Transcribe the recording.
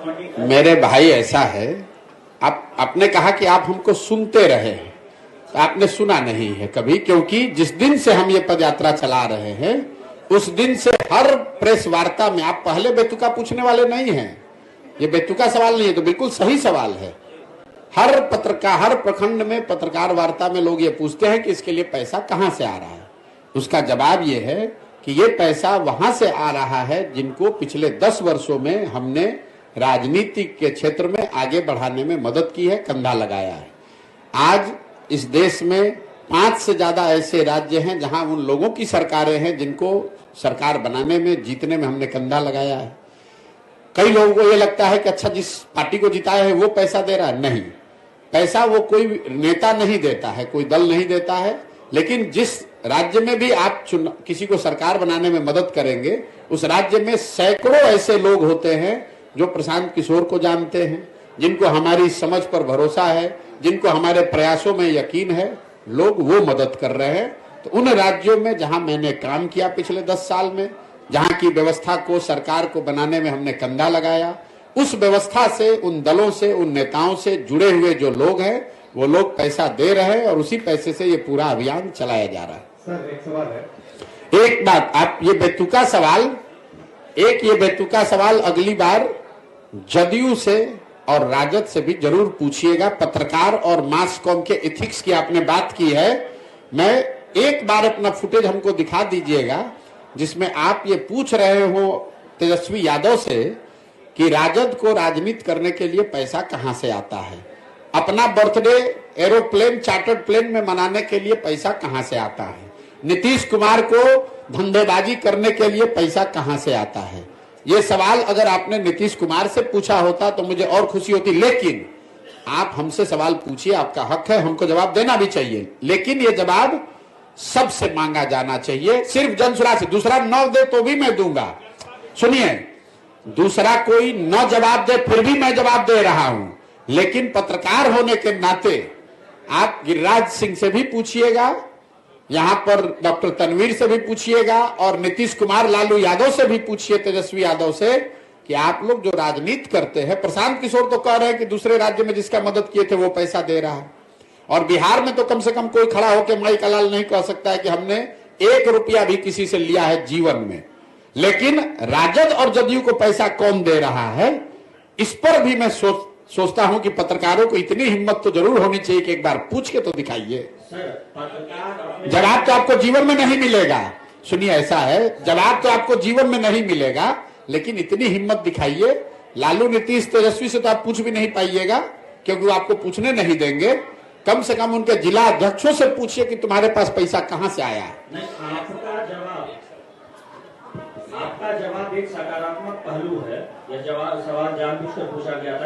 मेरे भाई ऐसा है, आपने कहा कि आप हमको सुनते रहे, तो आपने सुना नहीं है कभी, क्योंकि जिस दिन से हम ये पदयात्रा चला रहे हैं उस दिन से हर प्रेस वार्ता में आप पहले बेतुका पूछने वाले नहीं हैं। ये बेतुका सवाल नहीं है, तो बिल्कुल सही सवाल है। हर पत्रकार, हर प्रखंड में पत्रकार वार्ता में लोग ये पूछते हैं कि इसके लिए पैसा कहां से आ रहा है। उसका जवाब ये है कि ये पैसा वहां से आ रहा है जिनको पिछले 10 वर्षों में हमने राजनीति के क्षेत्र में आगे बढ़ाने में मदद की है, कंधा लगाया है। आज इस देश में 5 से ज्यादा ऐसे राज्य हैं जहां उन लोगों की सरकारें हैं जिनको सरकार बनाने में, जीतने में हमने कंधा लगाया है। कई लोगों को ये लगता है कि अच्छा, जिस पार्टी को जिताया है वो पैसा दे रहा है। नहीं, पैसा वो कोई नेता नहीं देता है, कोई दल नहीं देता है, लेकिन जिस राज्य में भी आप किसी को सरकार बनाने में मदद करेंगे, उस राज्य में सैकड़ों ऐसे लोग होते हैं जो प्रशांत किशोर को जानते हैं, जिनको हमारी समझ पर भरोसा है, जिनको हमारे प्रयासों में यकीन है, लोग वो मदद कर रहे हैं। तो उन राज्यों में जहां मैंने काम किया पिछले 10 साल में, जहां की व्यवस्था को, सरकार को बनाने में हमने कंधा लगाया, उस व्यवस्था से, उन दलों से, उन नेताओं से जुड़े हुए जो लोग हैं वो लोग पैसा दे रहे हैं और उसी पैसे से ये पूरा अभियान चलाया जा रहा है। सर, एक सवाल है। एक बात, आप ये बेतुका सवाल अगली बार जदयू से और राजद से भी जरूर पूछिएगा। पत्रकार और मास कॉम के एथिक्स की आपने बात की है, मैं एक बार अपना फुटेज हमको दिखा दीजिएगा जिसमें आप ये पूछ रहे हो तेजस्वी यादव से कि राजद को राजनीति करने के लिए पैसा कहां से आता है, अपना बर्थडे एरोप्लेन, चार्टर्ड प्लेन में मनाने के लिए पैसा कहां से आता है, नीतीश कुमार को धंधेबाजी करने के लिए पैसा कहां से आता है। ये सवाल अगर आपने नीतीश कुमार से पूछा होता तो मुझे और खुशी होती, लेकिन आप हमसे सवाल पूछिए, आपका हक है, हमको जवाब देना भी चाहिए, लेकिन ये जवाब सबसे मांगा जाना चाहिए, सिर्फ जनसुराज से। दूसरा न दे तो भी मैं दूंगा। सुनिए, दूसरा कोई न जवाब दे फिर भी मैं जवाब दे रहा हूं, लेकिन पत्रकार होने के नाते आप गिरिराज सिंह से भी पूछिएगा, यहां पर डॉक्टर तनवीर से भी पूछिएगा और नीतीश कुमार, लालू यादव से भी पूछिए, तेजस्वी यादव से, कि आप लोग जो राजनीति करते हैं, प्रशांत किशोर तो कह रहे हैं कि दूसरे राज्य में जिसका मदद किए थे वो पैसा दे रहा है, और बिहार में तो कम से कम कोई खड़ा होकर माई का लाल नहीं कह सकता है कि हमने 1 रुपया भी किसी से लिया है जीवन में। लेकिन राजद और जदयू को पैसा कौन दे रहा है, इस पर भी मैं सोचता हूं कि पत्रकारों को इतनी हिम्मत तो जरूर होनी चाहिए कि एक बार पूछ के तो दिखाइए। जवाब तो आपको जीवन में नहीं मिलेगा। सुनिए, ऐसा है, जवाब तो आपको जीवन में नहीं मिलेगा, लेकिन इतनी हिम्मत दिखाइए। लालू, नीतीश, तेजस्वी से तो आप पूछ भी नहीं पाइएगा क्योंकि वो आपको पूछने नहीं देंगे। कम से कम उनके जिला अध्यक्षों से पूछिए कि तुम्हारे पास पैसा कहां से आया है। आपका जवाब एक सकारात्मक पहलू है। यह सवाल जानबूझकर पूछा गया था।